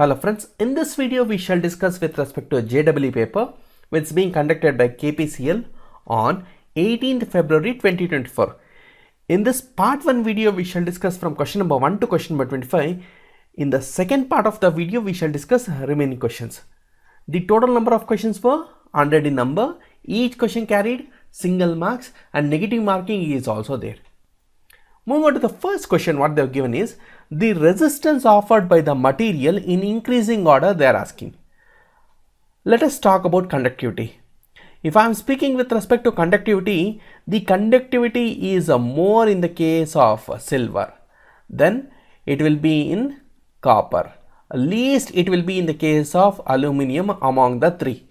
Hello friends, in this video we shall discuss with respect to a JEE paper which is being conducted by KPCL on 18th February 2024. In this part 1 video we shall discuss from question number 1 to question number 25. In the second part of the video we shall discuss remaining questions. The total number of questions were 100 in number, each question carried single marks and negative marking is also there. Moving on to the first question, what they have given is the resistance offered by the material in increasing order they are asking. Let us talk about conductivity. If I am speaking with respect to conductivity, the conductivity is more in the case of silver. Then it will be in copper. Least it will be in the case of aluminum among the three.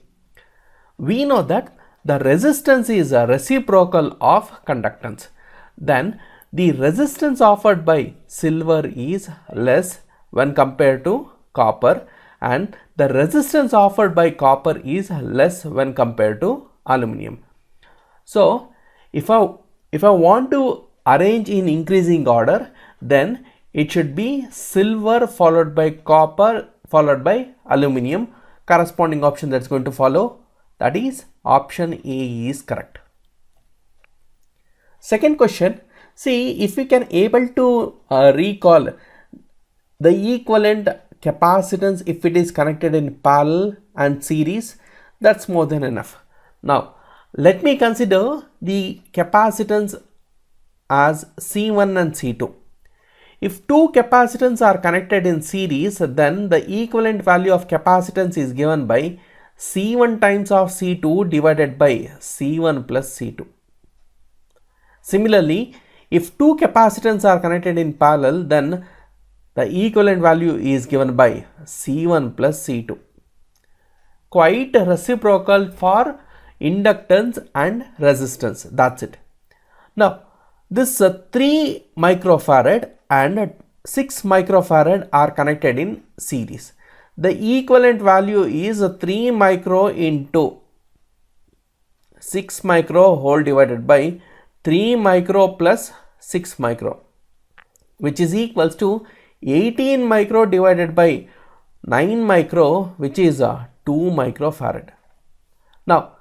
We know that the resistance is a reciprocal of conductance. Then the resistance offered by silver is less when compared to copper, and the resistance offered by copper is less when compared to aluminum. So if I want to arrange in increasing order, then it should be silver followed by copper followed by aluminum. Corresponding option that's going to follow, that is option A is correct. Second question. See, if we can able to recall the equivalent capacitance if it is connected in parallel and series, that's more than enough. Now, let me consider the capacitance as C1 and C2. If two capacitance are connected in series, then the equivalent value of capacitance is given by C1 times of C2 divided by C1 plus C2. Similarly, if two capacitance are connected in parallel, then the equivalent value is given by C1 plus C2. Quite reciprocal for inductance and resistance. That's it. Now, this 3 microfarad and 6 microfarad are connected in series. The equivalent value is 3 micro into 6 micro whole divided by 3 micro plus 6 micro, which is equals to 18 micro divided by 9 micro, which is 2 microfarad. Now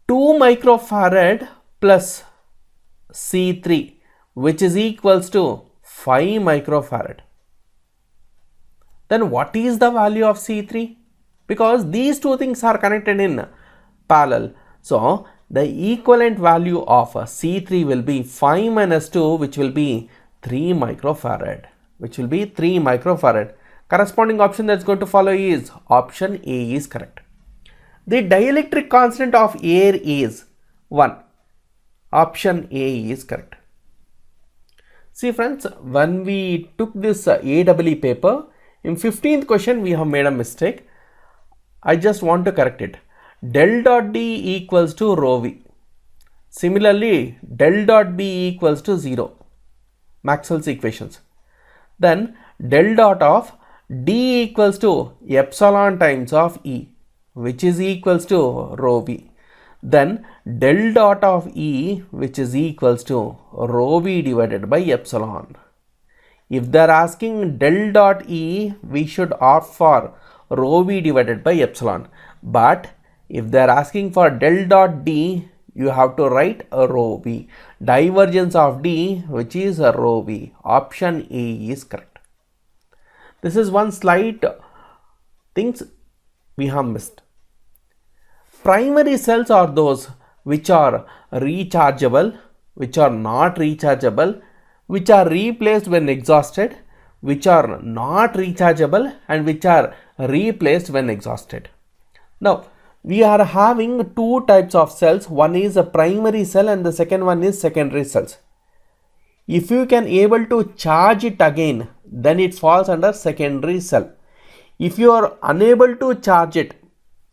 2 microfarad plus C3, which is equals to 5 microfarad. Then what is the value of C3? Because these two things are connected in parallel, so the equivalent value of C3 will be 5 minus 2, which will be 3 microfarad, Corresponding option that's going to follow is option A is correct. The dielectric constant of air is 1. Option A is correct. See friends, when we took this AEE paper, in 15th question we have made a mistake. I just want to correct it. Del dot D equals to rho V. Similarly, del dot B equals to 0. Maxwell's equations. Then del dot of D equals to epsilon times of E, which is equals to rho V. Then del dot of E, which is equals to rho V divided by epsilon. If they are asking del dot E, we should opt for rho V divided by epsilon. But if they are asking for del dot D, you have to write a rho V. Divergence of D, which is a rho V. Option A is correct. This is one slight things we have missed. Primary cells are those which are rechargeable, which are not rechargeable, which are replaced when exhausted, which are not rechargeable, and which are replaced when exhausted. Now, we are having two types of cells. One is a primary cell and the second one is secondary cells. If you can able to charge it again, then it falls under secondary cell. If you are unable to charge it,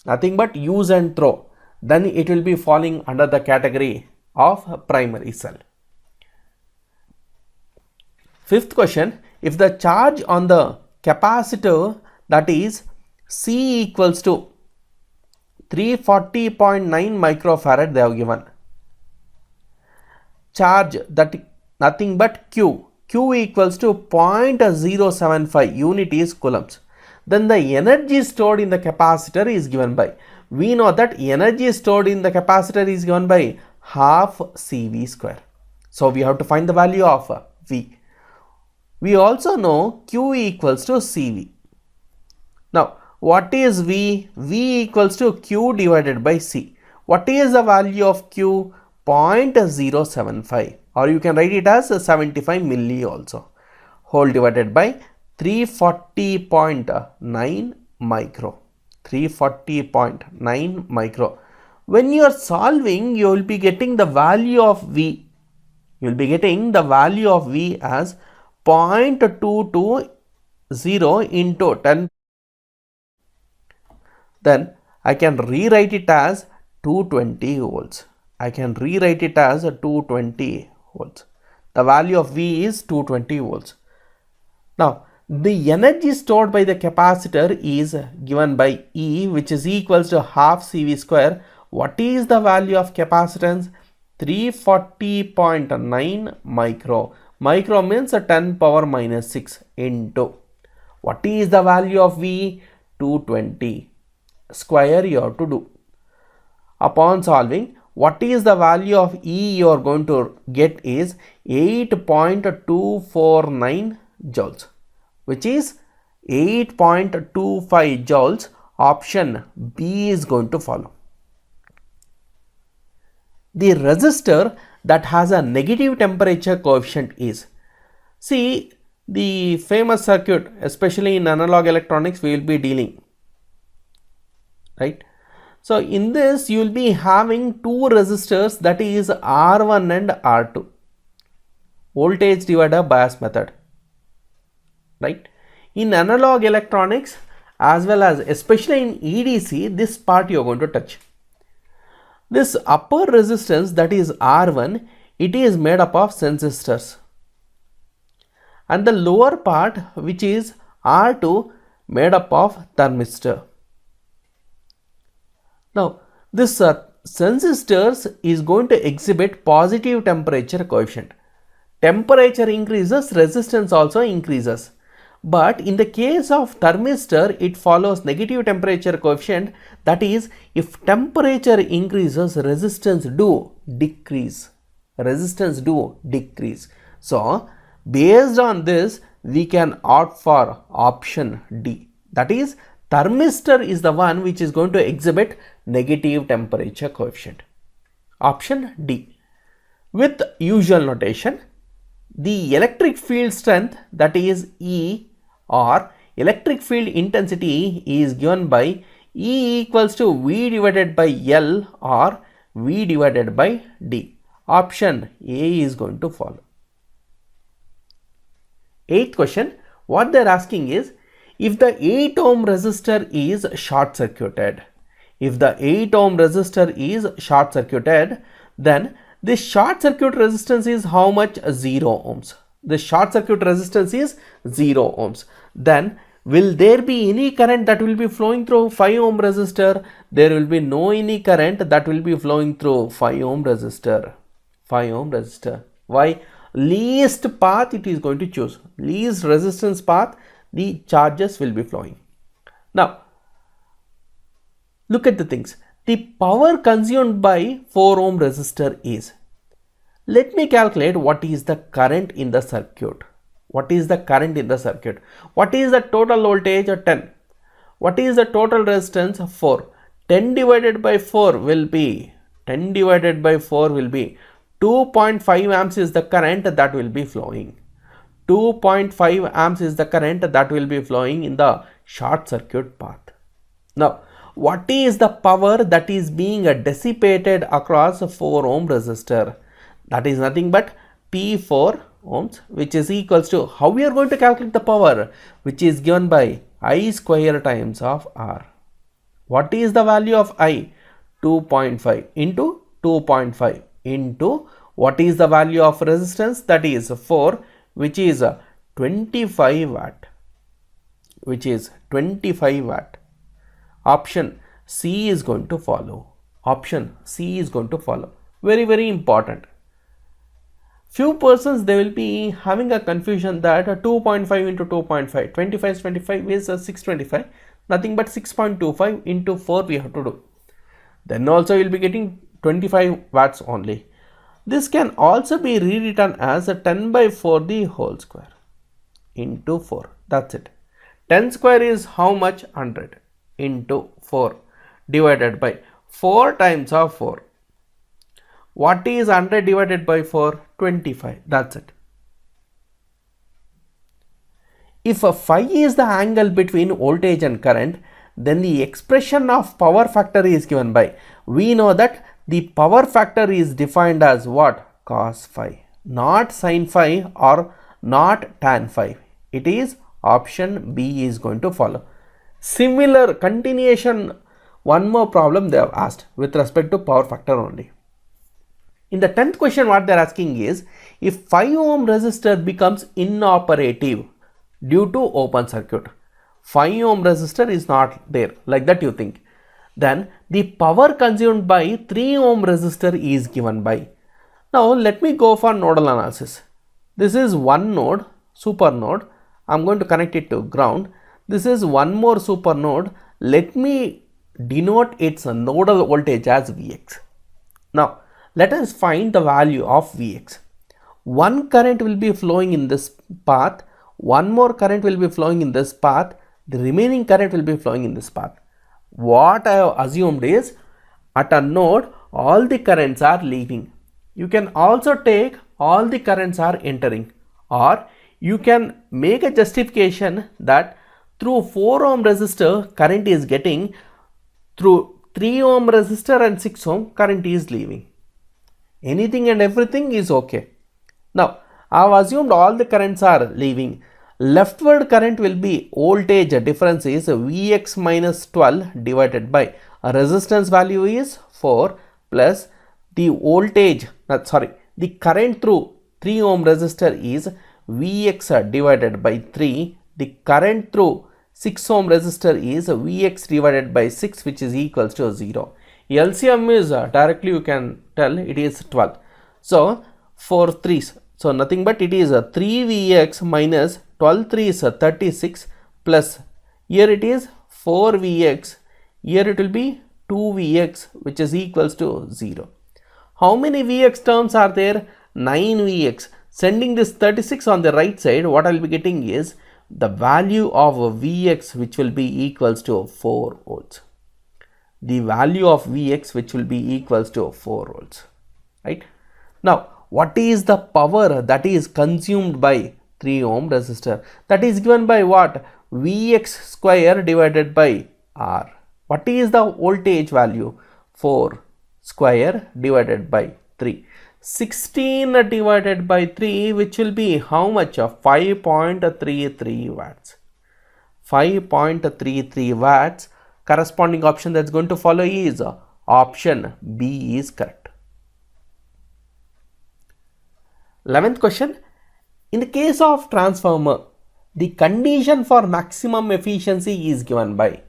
nothing but use and throw, then it will be falling under the category of primary cell. Fifth question, if the charge on the capacitor, that is C equals to 340.9 microfarad they have given. Charge that nothing but Q equals to 0.075 unit is coulombs. then the energy stored in the capacitor is given by, we know that energy stored in the capacitor is given by half CV square. So we have to find the value of V. We also know Q equals to CV. Now what is V? V equals to Q divided by C. What is the value of Q? 0.075, or you can write it as 75 milli also, whole divided by 340.9 micro. 340.9 micro. When you are solving, you will be getting the value of V. You will be getting the value of V as 0.220 into 10. Then I can rewrite it as 220 volts. I can rewrite it as 220 volts. The value of V is 220 volts. Now the energy stored by the capacitor is given by E, which is equals to half CV square. What is the value of capacitance? 340.9 micro. Micro means 10 power minus 6 into. What is the value of V? 220. Square you have to do. Upon solving, what is the value of E you are going to get is 8.249 joules, which is 8.25 joules. Option B is going to follow. The resistor that has a negative temperature coefficient is, see the famous circuit, especially in analog electronics we will be dealing, right? So in this you will be having two resistors, that is R1 and R2, voltage divider bias method, right? In analog electronics as well as especially in EDC, this part you are going to touch. This upper resistance, that is R1, it is made up of transistors, and the lower part, which is R2, made up of thermistor. Now this transistors is going to exhibit positive temperature coefficient. Temperature increases, resistance also increases. But in the case of thermistor, it follows negative temperature coefficient. That is, if temperature increases, resistance do decrease. Resistance do decrease. So based on this, we can opt for option D. That is, thermistor is the one which is going to exhibit negative temperature coefficient. Option D. With usual notation, the electric field strength, that is E, or electric field intensity, is given by E equals to V divided by L or V divided by D. Option A is going to follow. Eighth question, what they are asking is, if the 8 ohm resistor is short circuited, if the 8 ohm resistor is short circuited, then this short circuit resistance is how much? 0 ohms. The short circuit resistance is 0 ohms. Then will there be any current that will be flowing through 5 ohm resistor? There will be no any current that will be flowing through 5 ohm resistor. 5 ohm resistor. Why? Least path it is going to choose. Least resistance path, the charges will be flowing. Now look at the things. The power consumed by 4 ohm resistor is, let me calculate what is the current in the circuit. What is the current in the circuit? What is the total voltage? 10. What is the total resistance? 4. 10 divided by 4 will be 2.5 amps is the current that will be flowing. 2.5 amps is the current that will be flowing in the short circuit path. Now what is the power that is being dissipated across 4 ohm resistor? That is nothing but P4 ohms, which is equals to, how we are going to calculate the power, which is given by I square times of R. What is the value of I? 2.5 into 2.5 into what is the value of resistance? That is 4, which is 25 watt, which is 25 watt. Option C is going to follow. Option C is going to follow. Very, very important. Few persons they will be having a confusion that 2.5 into 2.5, 25 is 25 is 625, nothing but 6.25 into 4 we have to do. Then also you will be getting 25 watts only. This can also be rewritten as a 10 by 4 the whole square into 4. That's it. 10 square is how much? 100 into 4 divided by 4 times of 4. What is 100 divided by 4? 25. That's it. If a phi is the angle between voltage and current, then the expression of power factor is given by, we know that the power factor is defined as what? Cos phi, not sin phi or not tan phi. It is option B is going to follow. Similar continuation, one more problem they have asked with respect to power factor only. In the 10th question what they are asking is, if 5 ohm resistor becomes inoperative due to open circuit, 5 ohm resistor is not there, like that you think, then the power consumed by 3 ohm resistor is given by. Now let me go for nodal analysis. This is one node, super node. I am going to connect it to ground. This is one more super node. Let me denote its nodal voltage as Vx. Now let us find the value of Vx. One current will be flowing in this path, one more current will be flowing in this path, the remaining current will be flowing in this path. What I have assumed is, at a node all the currents are leaving. You can also take all the currents are entering, or you can make a justification that through 4 ohm resistor current is getting, through 3 ohm resistor and 6 ohm current is leaving. Anything and everything is okay. Now I have assumed all the currents are leaving. Leftward current will be voltage difference is Vx minus 12 divided by a resistance value is 4 plus the voltage, the current through 3 ohm resistor is Vx divided by 3. The current through 6 ohm resistor is Vx divided by 6, which is equals to 0. LCM is directly you can tell it is 12. So 4 3s. So nothing but it is 3Vx minus 12 3 is 36 plus here it is 4Vx. Here it will be 2Vx, which is equals to 0. How many Vx terms are there? 9Vx. Sending this 36 on the right side, what I will be getting is the value of Vx, which will be equals to 4 volts. The value of Vx which will be equals to 4 volts, right? Now what is the power that is consumed by 3 ohm resistor? That is given by what? Vx square divided by R. What is the voltage value? 4 square divided by 3. 16 divided by 3, which will be how much? 5.33 watts. 5.33 watts. Corresponding option that's going to follow is option B is correct. 11th question. In the case of transformer, the condition for maximum efficiency is given by.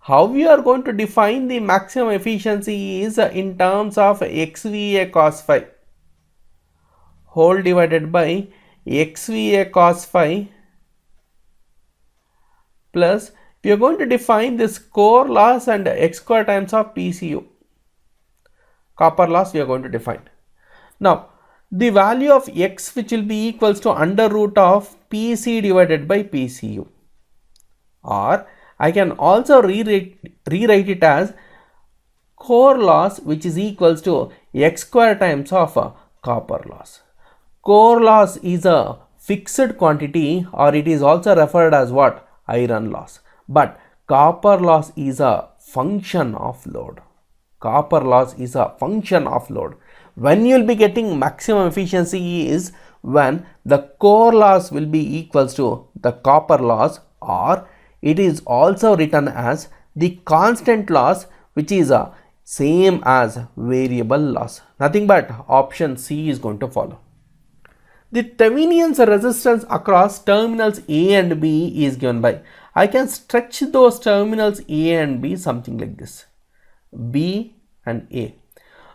How we are going to define the maximum efficiency is in terms of XVA cos phi whole divided by XVA cos phi plus we are going to define this core loss and X square times of PCU. Copper loss we are going to define. Now the value of X which will be equals to under root of PC divided by PCU, or I can also rewrite it as core loss which is equals to X square times of copper loss. Core loss is a fixed quantity, or it is also referred as what? Iron loss. But copper loss is a function of load. Copper loss is a function of load. When you will be getting maximum efficiency is when the core loss will be equals to the copper loss, or it is also written as the constant loss, which is a same as variable loss. Nothing but option C is going to follow. The Thevenin's resistance across terminals A and B is given by. I can stretch those terminals A and B something like this. B and A.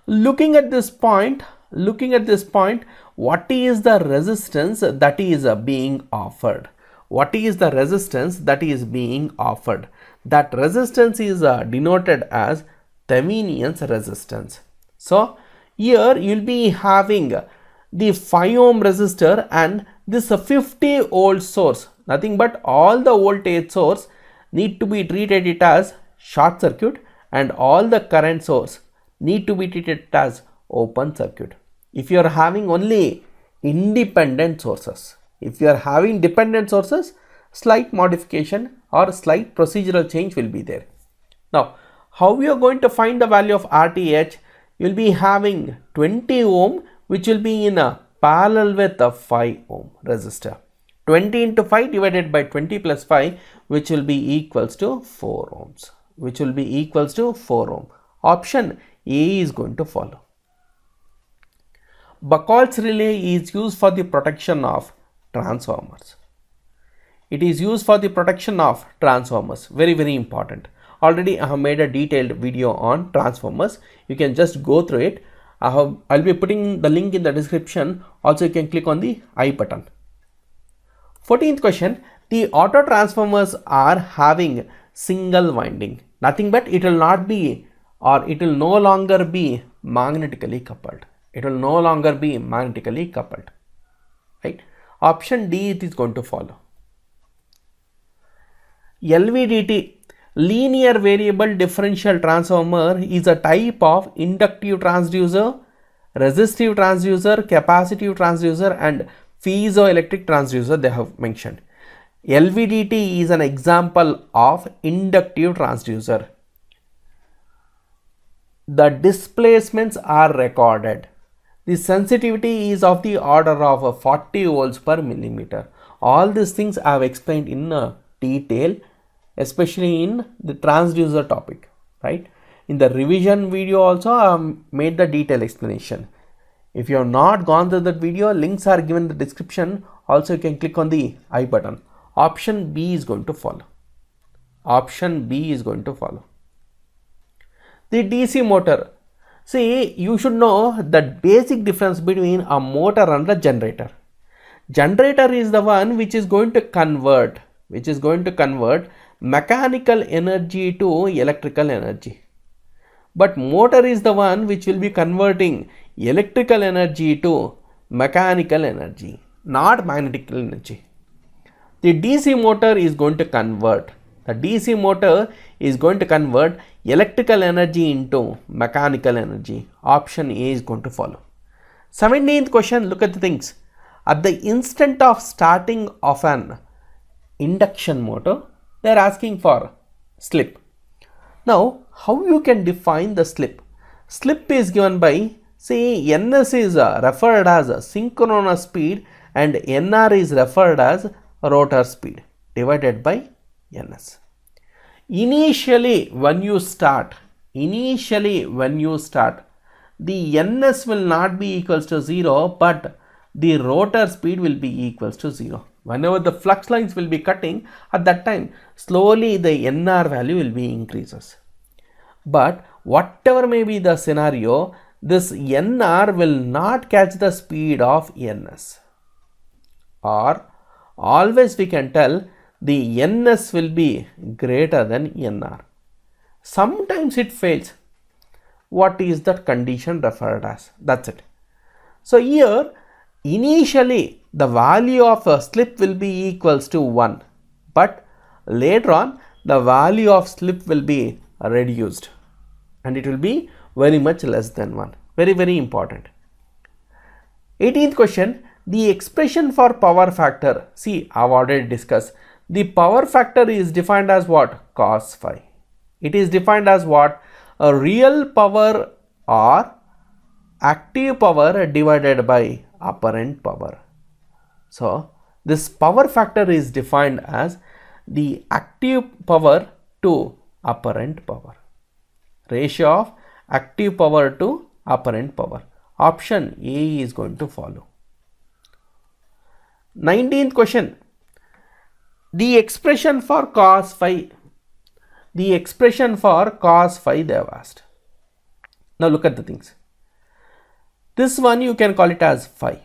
Looking at this point, what is the resistance that is being offered. What is the resistance that is being offered? That resistance is denoted as Thevenin's resistance. So here you will be having the 5 ohm resistor and this 50 volt source. Nothing but all the voltage source need to be treated it as short circuit and all the current source need to be treated as open circuit. If you are having only independent sources, if you are having dependent sources, slight modification or slight procedural change will be there. Now, how we are going to find the value of RTH? You will be having 20 ohm which will be in a parallel with a 5 ohm resistor. 20 into 5 divided by 20 plus 5 which will be equals to 4 ohms. Which will be equals to 4 ohm. Option A is going to follow. Buchholz relay is used for the protection of transformers. It is used for the protection of transformers. Very, very important. Already I have made a detailed video on transformers. You can just go through it. I'll be putting the link in the description. Also, you can click on the I button. 14th question. The auto transformers are having single winding. Nothing but it will not be, or it will no longer be magnetically coupled. It will no longer be magnetically coupled. Right? Option D it is going to follow. LVDT, linear variable differential transformer, is a type of inductive transducer, resistive transducer, capacitive transducer and piezoelectric transducer they have mentioned. LVDT is an example of inductive transducer. The displacements are recorded. The sensitivity is of the order of 40 volts per millimeter. All these things I have explained in detail, especially in the transducer topic, right? In the revision video also I have made the detailed explanation. If you have not gone through that video, links are given in the description. Also you can click on the I button. Option B is going to follow. Option B is going to follow. The DC motor. See, you should know the basic difference between a motor and a generator. Generator is the one which is going to convert mechanical energy to electrical energy. But motor is the one which will be converting electrical energy to mechanical energy, not magnetic energy. The DC motor is going to convert. The DC motor is going to convert electrical energy into mechanical energy. Option A is going to follow. 17th question, look at the things. At the instant of starting of an induction motor, they are asking for slip. Now, how you can define the slip? Slip is given by, say, Ns is referred as synchronous speed and Nr is referred as rotor speed divided by Ns. Initially when you start, the Ns will not be equals to 0, but the rotor speed will be equals to 0. Whenever the flux lines will be cutting, at that time slowly the Nr value will be increases. But whatever may be the scenario, this Nr will not catch the speed of Ns. Or always we can tell the Ns will be greater than Nr. Sometimes it fails. What is that condition referred as? That's it. So here initially the value of a slip will be equals to 1, but later on the value of slip will be reduced and it will be very much less than 1. Very, very important. 18th question, the expression for power factor. See, I have already discussed. The power factor is defined as what? Cos phi. It is defined as what? A real power or active power divided by apparent power. So, this power factor is defined as the active power to apparent power. Ratio of active power to apparent power. Option A is going to follow. 19th question. The expression for cos phi. The expression for cos phi they have asked. Now look at the things. This one you can call it as phi.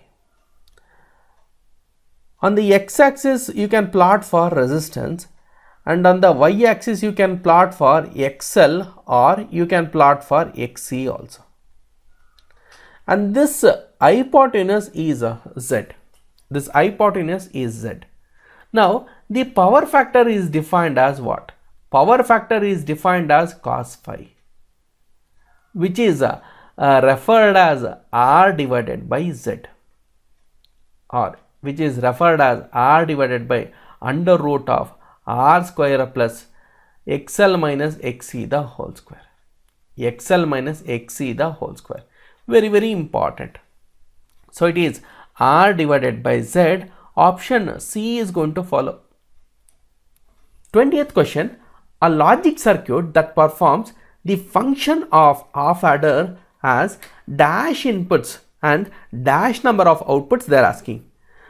On the x-axis you can plot for resistance, and on the y-axis you can plot for XL or you can plot for XC also. And this hypotenuse is Z. This hypotenuse is Z. Now the power factor is defined as what? Power factor is defined as cos phi, which is referred as R divided by Z, or which is referred as R divided by under root of R square plus XL minus XC the whole square. XL minus XC the whole square. Very, very important. So it is R divided by Z. Option C is going to follow. 20th question. A logic circuit that performs the function of half adder has dash inputs and dash number of outputs they are asking.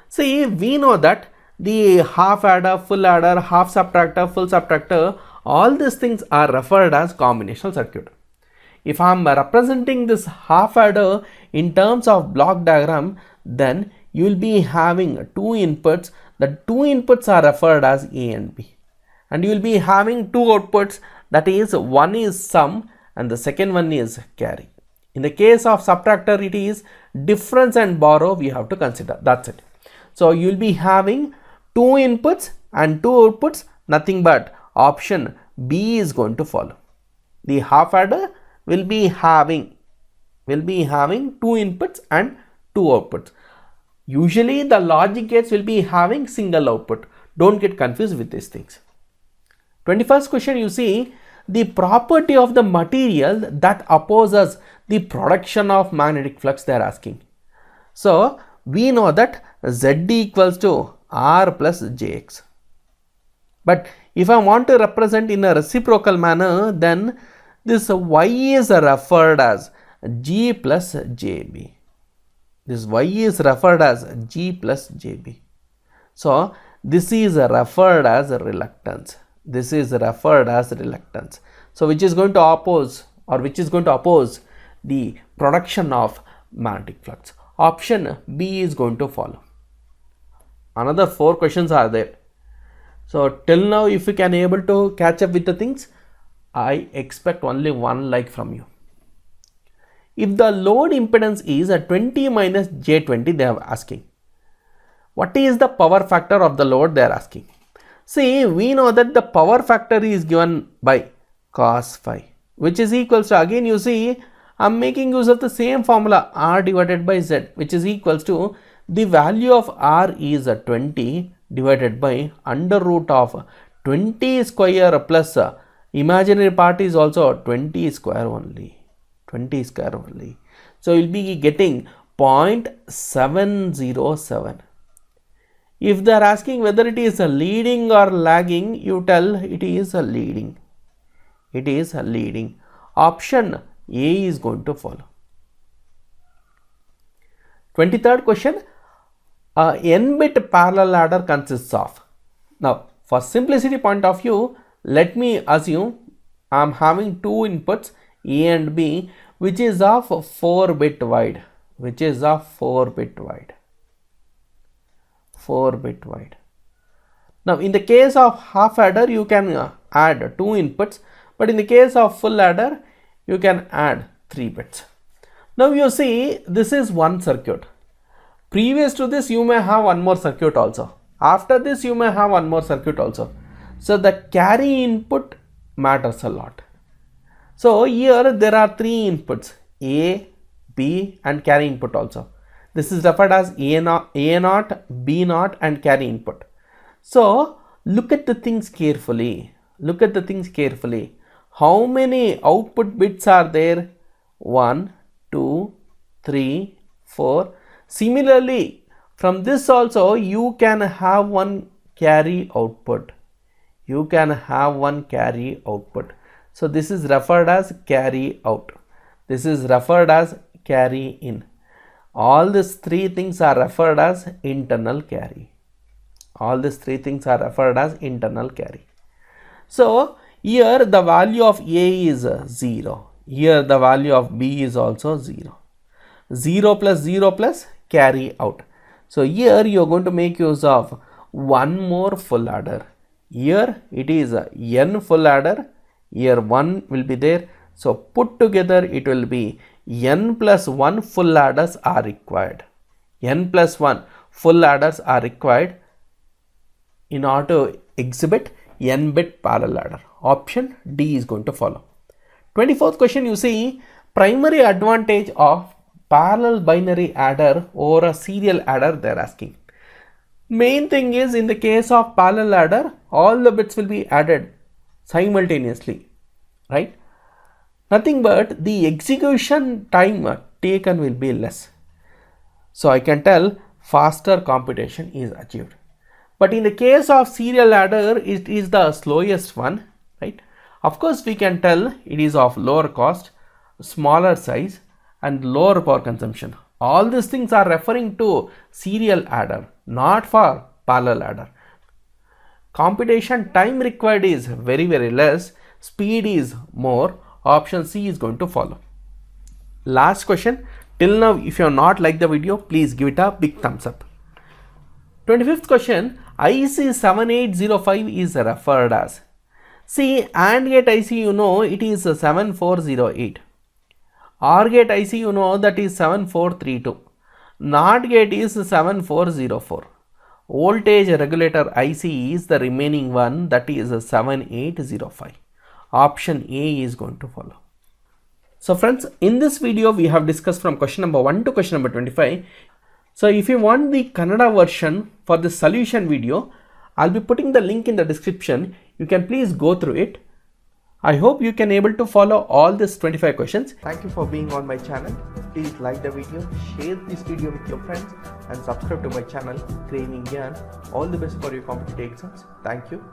See, we know that the half adder, full adder, half subtractor, full subtractor, all these things are referred as combinational circuit. If I am representing this half adder in terms of block diagram, then you will be having two inputs. The two inputs are referred as A and B, and you will be having two outputs, that is, one is sum and the second one is carry. In the case of subtractor, it is difference and borrow we have to consider. That's it. So you will be having two inputs and two outputs, nothing but option B is going to follow. The half adder will be having two inputs and two outputs. Usually the logic gates will be having single output. Don't get confused with these things. 21st question, you see the property of the material that opposes the production of magnetic flux they are asking. So we know that Z equals to R plus Jx. But if I want to represent in a reciprocal manner, then this Y is referred as G plus JB. This Y is referred as G plus JB. So this is referred as reluctance. This is referred as reluctance. So which is going to oppose, or which is going to oppose the production of magnetic flux? Option B is going to follow. Another 4 questions are there. So till now, if you can able to catch up with the things, I expect only 1 like from you. If the load impedance is a 20 minus J20, they are asking. What is the power factor of the load they are asking? See, we know that the power factor is given by cos phi, which is equals to, again you see, I am making use of the same formula, R divided by Z, which is equals to the value of R is 20 divided by under root of 20 square plus imaginary part is also 20 square only. 20 square only. So you will be getting 0.707. If they are asking whether it is a leading or lagging, you tell it is a leading. It is a leading. Option A is going to follow. 23rd question. A n-bit parallel ladder consists of. Now, for simplicity point of view, let me assume I am having two inputs A and B, which is of 4-bit wide. Which is of 4-bit wide. 4-bit wide. Now, in the case of half adder, you can add two inputs, but in the case of full adder, you can add 3 bits. Now, you see, this is one circuit. Previous to this, you may have one more circuit also. After this, you may have one more circuit also. So, the carry input matters a lot. So, here there are 3 inputs, A, B and carry input also. This is referred as A0, B0 and carry input. So, look at the things carefully. Look at the things carefully. How many output bits are there? 1, 2, 3, 4. Similarly, from this also you can have one carry output. You can have one carry output. So, this is referred as carry out. This is referred as carry in. All these 3 things are referred as internal carry. All these 3 things are referred as internal carry. So, here the value of A is 0. Here the value of B is also 0. 0 plus 0 plus carry out. So here you are going to make use of one more full adder. Here it is a n full adder. Here 1 will be there. So put together it will be n plus 1 full adders are required. N plus 1 full adders are required in order to exhibit n bit parallel adder. Option D is going to follow. 24th question, you see primary advantage of parallel binary adder over a serial adder they are asking. Main thing is, in the case of parallel adder, all the bits will be added simultaneously, right? Nothing but the execution time taken will be less. So I can tell faster computation is achieved. But in the case of serial adder, it is the slowest one, right? Of course, we can tell it is of lower cost, smaller size and lower power consumption. All these things are referring to serial adder, not for parallel adder. Computation time required is very less, speed is more. Option C is going to follow. Last question. Till now, if you have not liked the video, please give it a big thumbs up. 25th question, IC 7805 is referred as. See, AND gate IC, you know, it is 7408. OR gate IC, you know, that is 7432. NOT gate is 7404. Voltage regulator IC is the remaining one, that is 7805. Option A is going to follow. So friends, in this video we have discussed from question number 1 to question number 25. So if you want the Kannada version for the solution video, I'll be putting the link in the description. You can please go through it. I hope you can able to follow all these 25 questions. Thank you for being on my channel. Please like the video, share this video with your friends and subscribe to my channel Craving Gyan. All the best for your competitive exams. Thank you.